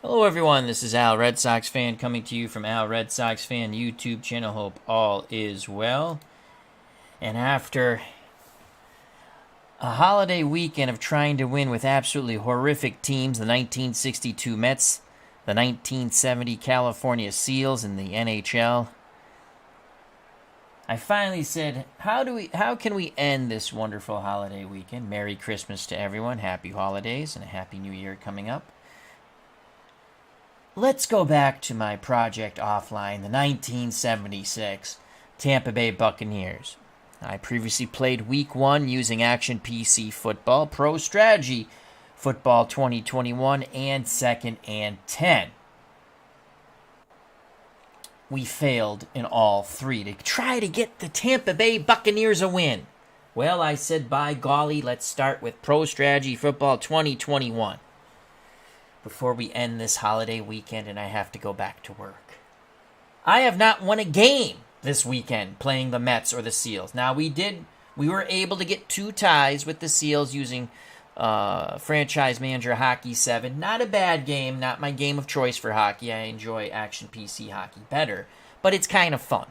Hello, everyone. This is Al, Red Sox fan, coming to you from Al, Red Sox fan YouTube channel. Hope all is well. And after a holiday weekend of trying to win with absolutely horrific teams, the 1962 Mets, the 1970 California Seals, and the NHL, I finally said, how can we end this wonderful holiday weekend? Merry Christmas to everyone, happy holidays, and a happy new year coming up. Let's go back to my project offline, the 1976 Tampa Bay Buccaneers. I previously played Week 1 using Action PC Football, Pro Strategy Football 2021, and 2nd and 10. We failed in all three to try to get the Tampa Bay Buccaneers a win. Well, I said, by golly, let's start with Pro Strategy Football 2021. Before we end this holiday weekend and I have to go back to work. I have not won a game this weekend playing the Mets or the Seals. Now, we were able to get 2 ties with the Seals using Franchise Manager Hockey 7. Not a bad game, not my game of choice for hockey. I enjoy Action PC Hockey better, but it's kind of fun.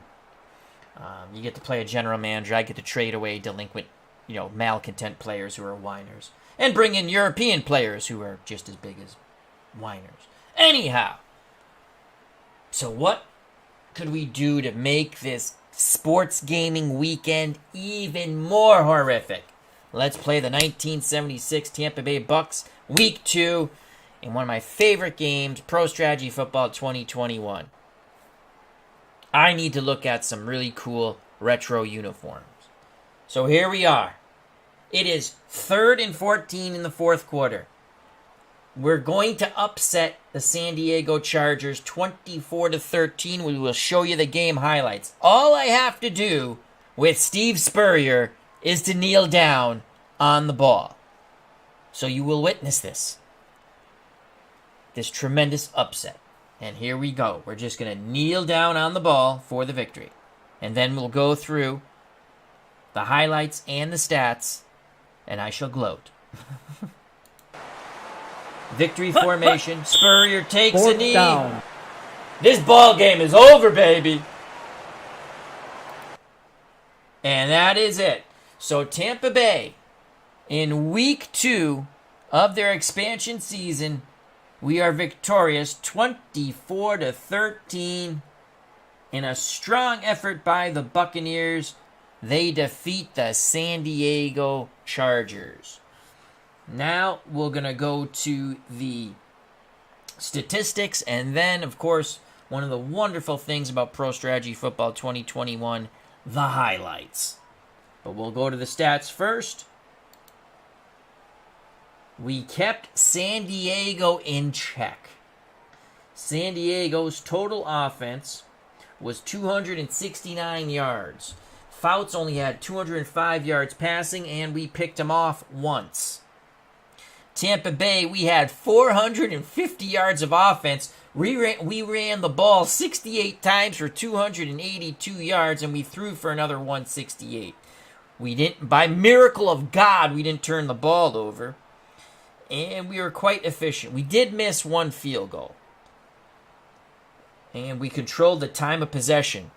You get to play a general manager. I get to trade away delinquent, malcontent players who are whiners, and bring in European players who are just as big as whiners. Anyhow, so what could we do to make this sports gaming weekend even more horrific? Let's play the 1976 Tampa Bay Bucs Week 2 in one of my favorite games, Pro Strategy Football 2021. I need to look at some really cool retro uniforms. So here we are. It is 3rd and 14 in the fourth quarter. We're going to upset the San Diego Chargers 24-13. We will show you the game highlights. All I have to do with Steve Spurrier is to kneel down on the ball. So you will witness this tremendous upset. And here we go. We're just going to kneel down on the ball for the victory. And then we'll go through the highlights and the stats, and I shall gloat. Victory formation. Spurrier takes a knee. Down. This ball game is over, baby. And that is it. So Tampa Bay, in Week 2 of their expansion season, we are victorious 24-13 in a strong effort by the Buccaneers. They defeat the San Diego Chargers. Now we're going to go to the statistics, and then, of course, one of the wonderful things about Pro Strategy Football 2021, the highlights. But we'll go to the stats first. We kept San Diego in check. San Diego's total offense was 269 yards. Fouts only had 205 yards passing, and we picked him off once. Tampa Bay, we had 450 yards of offense. We ran the ball 68 times for 282 yards, and we threw for another 168. By miracle of God, we didn't turn the ball over, and we were quite efficient. We did miss 1 field goal, and we controlled the time of possession.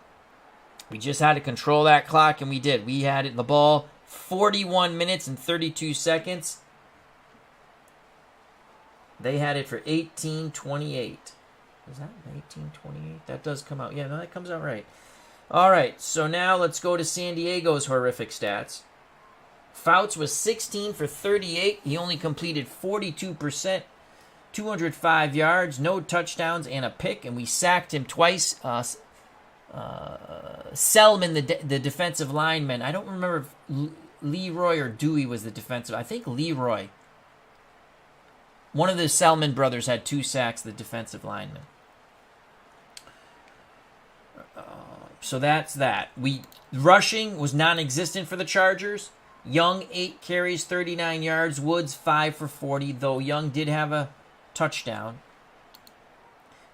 We just had to control that clock, and we did. We had the ball 41 minutes and 32 seconds. They had it for 18:28. Is that 18:28? That does come out. Yeah, no, that comes out right. All right, so now let's go to San Diego's horrific stats. Fouts was 16 for 38. He only completed 42%, 205 yards, no touchdowns, and a pick, and we sacked him twice. Selman, the defensive lineman. I don't remember if Leroy or Dewey was the defensive. I think Leroy. One of the Selman brothers had 2 sacks, the defensive lineman. So that's that. Rushing was non-existent for the Chargers. Young, 8 carries, 39 yards. Woods, 5 for 40, though Young did have a touchdown.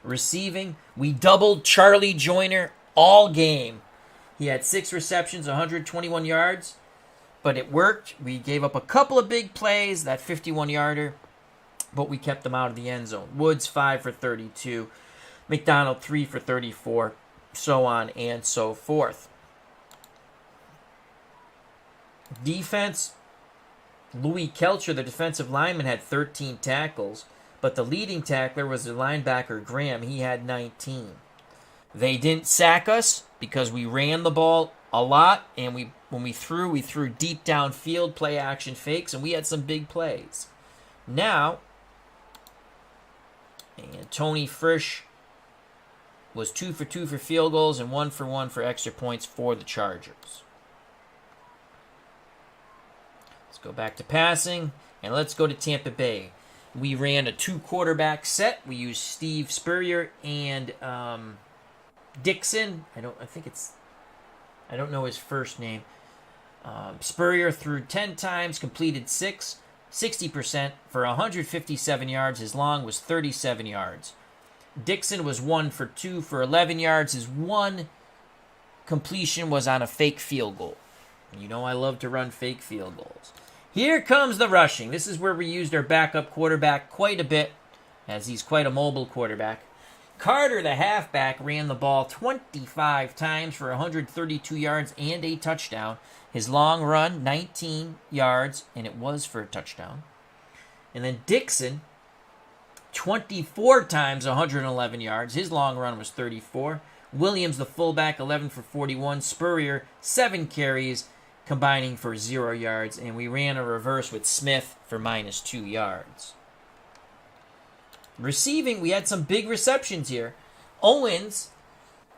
Receiving, we doubled Charlie Joyner all game. He had 6 receptions, 121 yards, but it worked. We gave up a couple of big plays, that 51-yarder. but we kept them out of the end zone. Woods 5 for 32, McDonald 3 for 34, so on and so forth. Defense, Louis Kelcher, the defensive lineman, had 13 tackles, but the leading tackler was the linebacker Graham. He had 19. They didn't sack us because we ran the ball a lot, and when we threw deep downfield, play action fakes, and we had some big plays. Now, and Tony Frisch was 2 for 2 for field goals and 1 for 1 for extra points for the Chargers. Let's go back to passing, and let's go to Tampa Bay. We ran a 2-quarterback set. We used Steve Spurrier and Dixon. I don't know his first name. Spurrier threw 10 times, completed 6, 60% for 157 yards. His long was 37 yards. Dixon was 1 for 2 for 11 yards. His one completion was on a fake field goal. You know I love to run fake field goals. Here comes the rushing. This is where we used our backup quarterback quite a bit, as he's quite a mobile quarterback. Carter, the halfback, ran the ball 25 times for 132 yards and a touchdown. His long run, 19 yards, and it was for a touchdown. And then Dixon, 24 times, 111 yards. His long run was 34. Williams, the fullback, 11 for 41. Spurrier, 7 carries, combining for 0 yards. And we ran a reverse with Smith for -2 yards. Receiving, we had some big receptions here. Owens,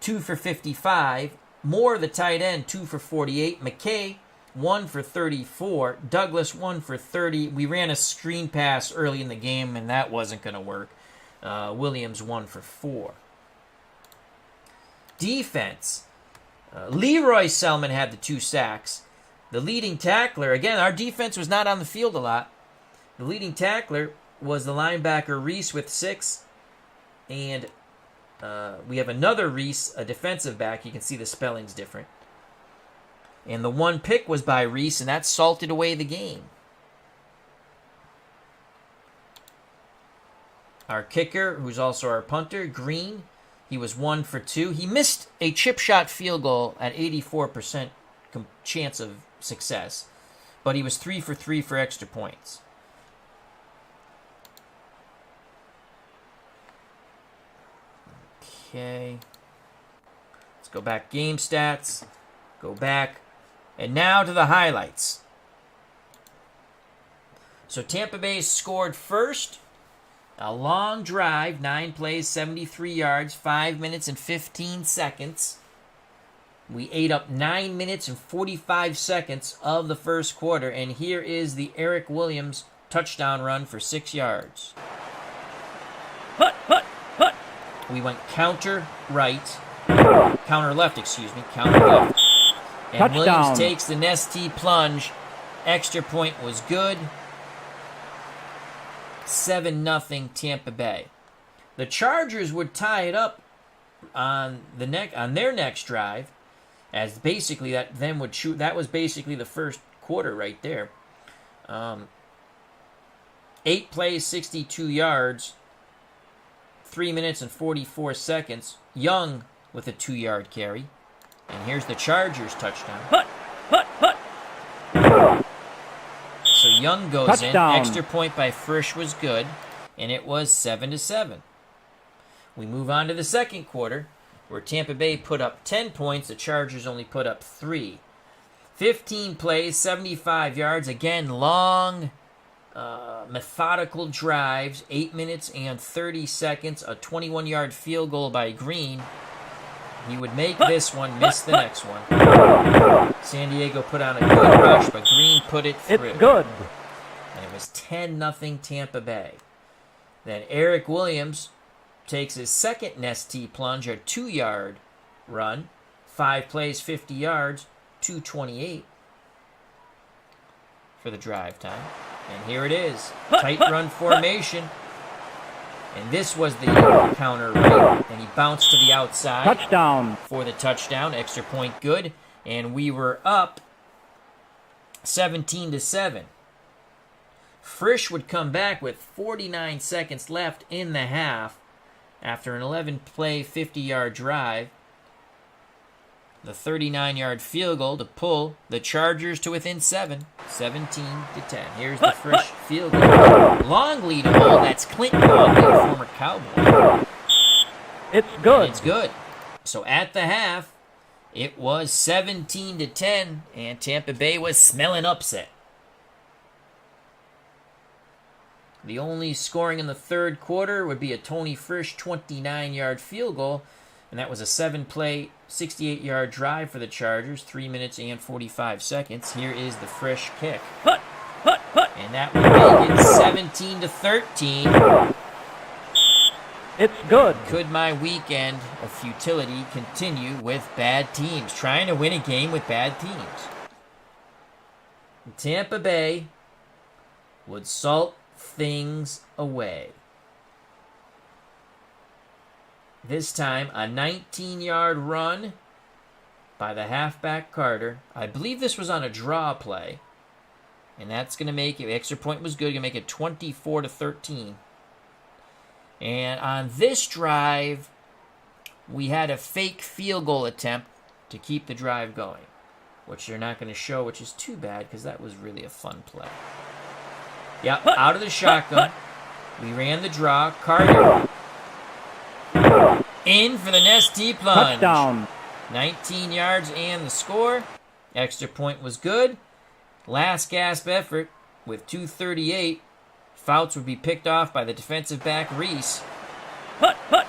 2 for 55. Moore, the tight end, 2 for 48. McKay, 1 for 34. Douglas, 1 for 30. We ran a screen pass early in the game, and that wasn't going to work. Williams, 1 for 4. Defense, Leroy Selman had the 2 sacks. The leading tackler, again, our defense was not on the field a lot. The leading tackler was the linebacker Reese with 6. And we have another Reese, a defensive back. You can see the spelling's different. And the 1 pick was by Reese, and that salted away the game. Our kicker, who's also our punter, Green, he was 1 for 2. He missed a chip shot field goal at 84% chance of success, but he was 3 for 3 for extra points. Okay. Let's go back game stats. Go back. And now to the highlights. So Tampa Bay scored first. A long drive, 9 plays, 73 yards, 5 minutes and 15 seconds. We ate up 9 minutes and 45 seconds of the first quarter. And here is the Eric Williams touchdown run for 6 yards. We went counter left. And touchdown. Williams takes the Nestea plunge. Extra point was good. 7-0 Tampa Bay. The Chargers would tie it up on their next drive, as basically that was basically the first quarter right there. 8 plays, 62 yards, 3 minutes and 44 seconds. Young with a 2-yard carry. And here's the Chargers touchdown. So Young goes touchdown. In. Extra point by Frisch was good, and it was 7-7. We move on to the second quarter, where Tampa Bay put up 10 points. The Chargers only put up 3. 15 plays, 75 yards. Again, long, methodical drives. 8 minutes and 30 seconds. A 21-yard field goal by Green. He would make this one, miss the next one. San Diego put on a good rush, but Green put it through. It's good. And it was 10-0 Tampa Bay. Then Eric Williams takes his second Nestea plunge, a 2-yard run. 5 plays, 50 yards, 2:28 for the drive time. And here it is. Tight run formation. And this was the counter right, and he bounced to the outside. Touchdown. For the touchdown. Extra point good. And we were up 17-7. Frisch would come back with 49 seconds left in the half after an 11-play, 50-yard drive. The 39-yard field goal to pull the Chargers to within 7, 17-10. Here's the Frisch field goal. Long lead hole. That's Clinton Longley, former Cowboy. It's good. And it's good. So at the half, it was 17-10, and Tampa Bay was smelling upset. The only scoring in the third quarter would be a Tony Frisch 29-yard field goal, and that was a 7-play, 68-yard drive for the Chargers, 3 minutes and 45 seconds. Here is the Frisch kick. And that would make it 17-13. It's good. Could my weekend of futility continue with bad teams? Trying to win a game with bad teams. Tampa Bay would salt things away. This time, a 19-yard run by the halfback Carter. I believe this was on a draw play. And that's going to make it, the extra point was good, going to make it 24-13. And on this drive, we had a fake field goal attempt to keep the drive going, which they're not going to show, which is too bad because that was really a fun play. Yep, out of the shotgun. We ran the draw. Carter in for the Nestea plunge. Touchdown. 19 yards and the score. Extra point was good. Last gasp effort with 2:38. Fouts would be picked off by the defensive back Reese,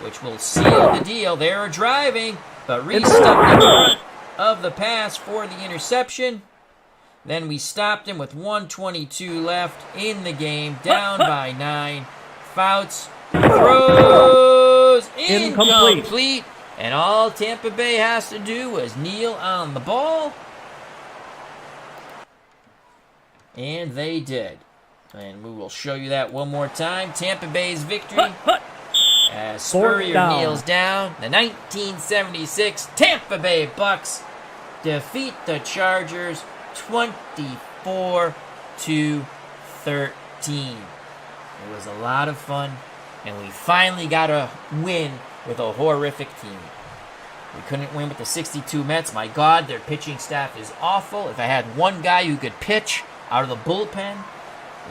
which will seal the deal. They were driving, but Reese stepped in front of the pass for the interception. Then we stopped him with 1:22 left in the game, down by 9. Fouts throws incomplete. And all Tampa Bay has to do was kneel on the ball. And they did. And we will show you that one more time. Tampa Bay's victory as Spurrier kneels down. The 1976 Tampa Bay Bucs defeat the Chargers 24-13. It was a lot of fun, and we finally got a win with a horrific team. We couldn't win with the 62 Mets. My God, their pitching staff is awful. If I had one guy who could pitch out of the bullpen,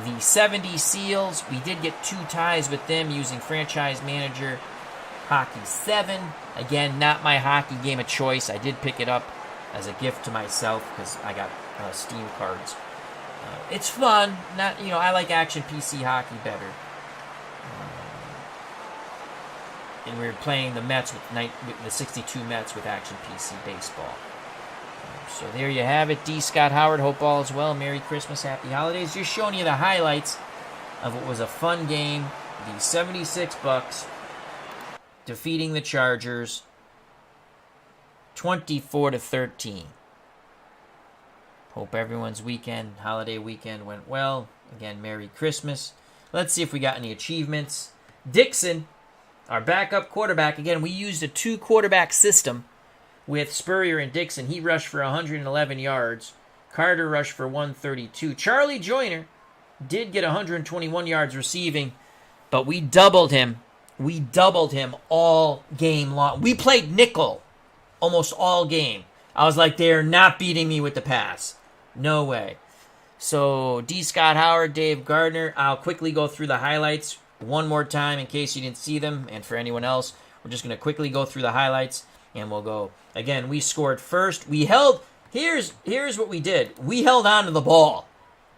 the 70 Seals, we did get 2 ties with them using franchise manager Hockey 7. Again, not my hockey game of choice. I did pick it up as a gift to myself because I got Steam cards. It's fun. Not, I like Action PC hockey better. And we were playing the Mets with the 62 Mets with Action PC baseball. So there you have it. D. Scott Howard. Hope all is well. Merry Christmas. Happy holidays. Just showing you the highlights of what was a fun game. The 76 Bucs defeating the Chargers 24-13. Hope everyone's holiday weekend went well. Again, Merry Christmas. Let's see if we got any achievements. Dixon, our backup quarterback. Again, we used a 2-quarterback system with Spurrier and Dixon. He rushed for 111 yards. Carter rushed for 132. Charlie Joyner did get 121 yards receiving, but we doubled him. We doubled him all game long. We played nickel almost all game. I was like, they are not beating me with the pass. No way. So, D. Scott Howard, Dave Gardner. I'll quickly go through the highlights one more time in case you didn't see them. And for anyone else, we're just going to quickly go through the highlights. And we'll go. Again, we scored first. We held. Here's what we did. We held on to the ball.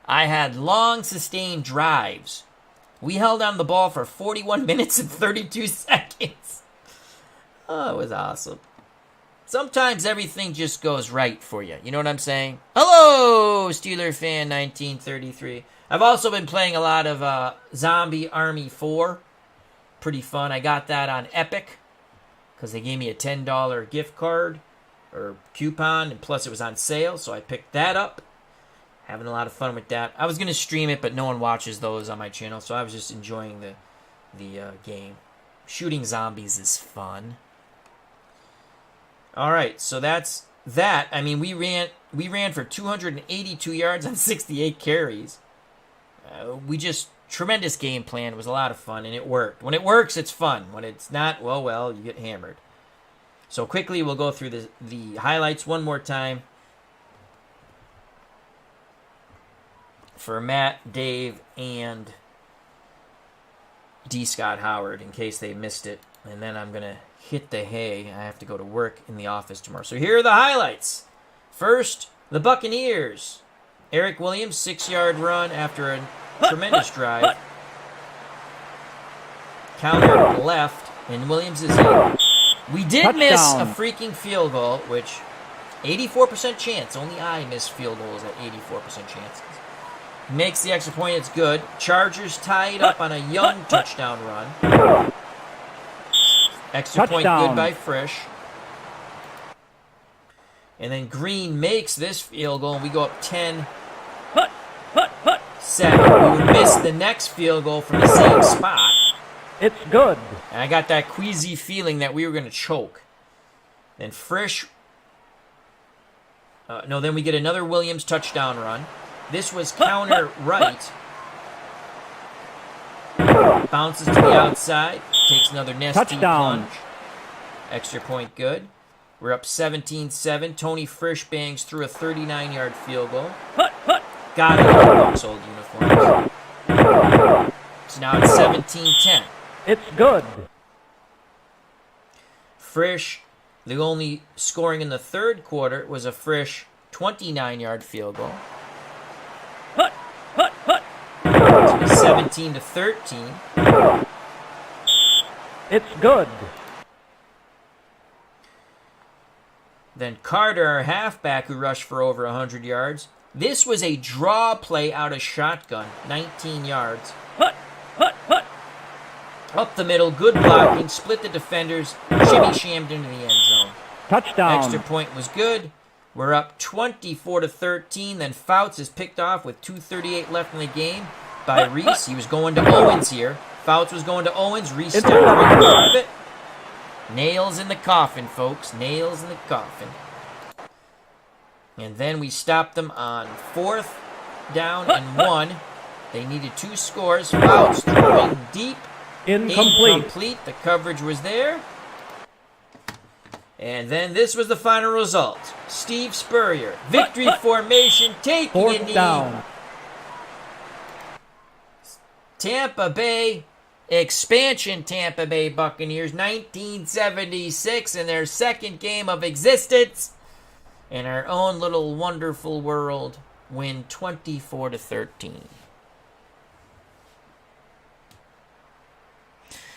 I had long, sustained drives. We held on to the ball for 41 minutes and 32 seconds. Oh, it was awesome. Sometimes everything just goes right for you. You know what I'm saying? Hello, Steeler fan 1933. I've also been playing a lot of Zombie Army 4. Pretty fun. I got that on Epic because they gave me a $10 gift card or coupon, and plus it was on sale, so I picked that up. Having a lot of fun with that. I was going to stream it, but no one watches those on my channel, so I was just enjoying the game. Shooting zombies is fun. All right, so that's that. I mean, we ran for 282 yards on 68 carries. tremendous game plan. It was a lot of fun, and it worked. When it works, it's fun. When it's not, well, you get hammered. So quickly, we'll go through the highlights one more time. For Matt, Dave, and D. Scott Howard, in case they missed it. And then I'm going to hit the hay. I have to go to work in the office tomorrow. So here are the highlights. First, the Buccaneers. Eric Williams, 6-yard run after a tremendous drive. Counter left, and Williams is in. We did miss a freaking field goal, which 84% chance. Only I miss field goals at 84% chances. Makes the extra point. It's good. Chargers tied up on a young touchdown run. Extra point good by Frisch. And then Green makes this field goal, and we go up 10-7. We would miss the next field goal from the same spot. It's good. And I got that queasy feeling that we were going to choke. Then Frisch. Then we get another Williams touchdown run. This was counter right. Bounces to the outside. Takes another nasty plunge. Extra point good. We're up 17-7. Tony Frisch bangs through a 39-yard field goal. Got it in the Bucs old uniforms. So now it's 17-10. It's good. Frisch, the only scoring in the third quarter was a Frisch 29-yard field goal. 17-13. It's good. Then Carter, our halfback, who rushed for over 100 yards. This was a draw play out of shotgun, 19 yards. Up the middle, good blocking, split the defenders, shimmy shammed into the end zone. Touchdown. Extra point was good. We're up 24-13. Then Fouts is picked off with 2:38 left in the game by Reese. He was going to Owens here. Fouts was going to Owens. Reese stepped right out of it. Nails in the coffin, folks. Nails in the coffin. And then we stopped them on 4th down and 1. They needed 2 scores. Fouts throwing deep. Incomplete. The coverage was there. And then this was the final result. Steve Spurrier. Victory formation. Taking a knee. Down. Tampa Bay. Expansion Tampa Bay Buccaneers. 1976 in their second game of existence. In our own little wonderful world. Win 24-13.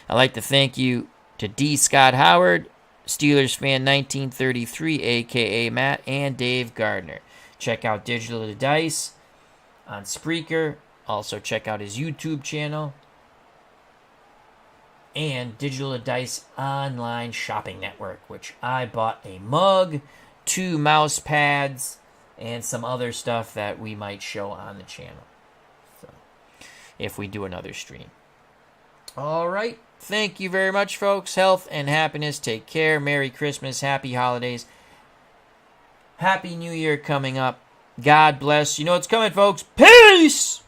I'd like to thank you to D. Scott Howard, Steelers fan 1933, a.k.a. Matt, and Dave Gardner. Check out Digital to Dice on Spreaker. Also check out his YouTube channel. And Digital to Dice online shopping network, which I bought a mug, 2 mouse pads, and some other stuff that we might show on the channel. So, if we do another stream. All right. Thank you very much, folks. Health and happiness. Take care. Merry Christmas. Happy holidays. Happy New Year coming up. God bless. You know what's coming, folks. Peace!